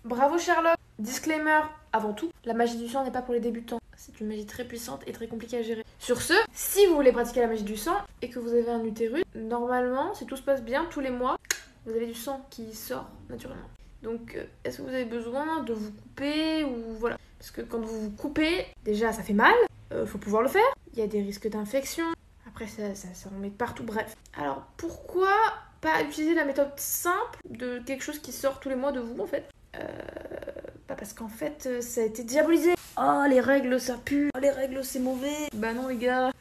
Bravo Sherlock. Disclaimer avant tout, la magie du sang n'est pas pour les débutants. C'est une magie très puissante et très compliquée à gérer. Sur ce, si vous voulez pratiquer la magie du sang et que vous avez un utérus, normalement, si tout se passe bien, tous les mois, vous avez du sang qui sort naturellement. Donc, est-ce que vous avez besoin de vous couper ou voilà? Parce que quand vous vous coupez, déjà ça fait mal, faut pouvoir le faire. Il y a des risques d'infection. Après, ça en met partout, bref. Alors, pourquoi pas utiliser la méthode simple de quelque chose qui sort tous les mois de vous, en fait? Parce qu'en fait, ça a été diabolisé. Oh, les règles, ça pue. Oh, les règles, c'est mauvais. Bah non, les gars.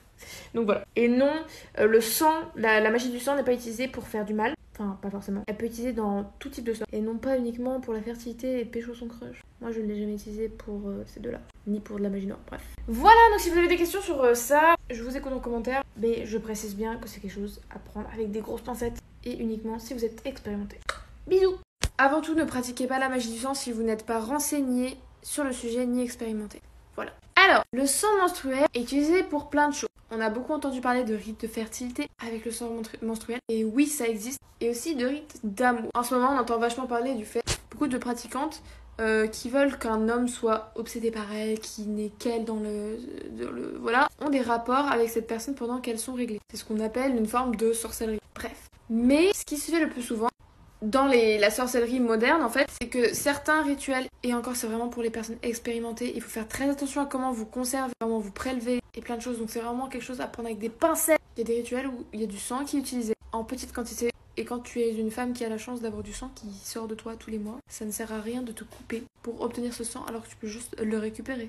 Donc voilà. Et non, le sang, la magie du sang n'est pas utilisée pour faire du mal. Enfin, pas forcément. Elle peut être utilisée dans tout type de sang. Et non pas uniquement pour la fertilité et pécho son crush. Moi, je ne l'ai jamais utilisée pour ces deux-là. Ni pour de la magie noire, bref. Voilà, donc si vous avez des questions sur ça, je vous écoute en commentaire. Mais je précise bien que c'est quelque chose à prendre avec des grosses pincettes. Et uniquement si vous êtes expérimenté. Bisous. Avant tout, ne pratiquez pas la magie du sang si vous n'êtes pas renseigné sur le sujet ni expérimenté. Voilà. Alors, le sang menstruel est utilisé pour plein de choses. On a beaucoup entendu parler de rites de fertilité avec le sang menstruel. Et oui, ça existe. Et aussi de rites d'amour. En ce moment, on entend vachement parler du fait beaucoup de pratiquantes qui veulent qu'un homme soit obsédé par elle, qui n'est qu'elle dans voilà, ont des rapports avec cette personne pendant qu'elles sont réglées. C'est ce qu'on appelle une forme de sorcellerie. Bref. Mais ce qui se fait le plus souvent, dans la sorcellerie moderne, en fait, c'est que certains rituels, et encore c'est vraiment pour les personnes expérimentées, il faut faire très attention à comment vous conservez, comment vous prélevez, et plein de choses. Donc c'est vraiment quelque chose à prendre avec des pincettes. Il y a des rituels où il y a du sang qui est utilisé en petite quantité. Et quand tu es une femme qui a la chance d'avoir du sang qui sort de toi tous les mois, ça ne sert à rien de te couper pour obtenir ce sang alors que tu peux juste le récupérer.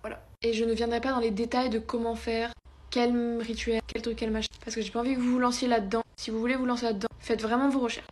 Voilà. Et je ne viendrai pas dans les détails de comment faire, quel rituel, quel truc, quel machin, parce que j'ai pas envie que vous vous lanciez là-dedans. Si vous voulez vous lancer là-dedans, faites vraiment vos recherches.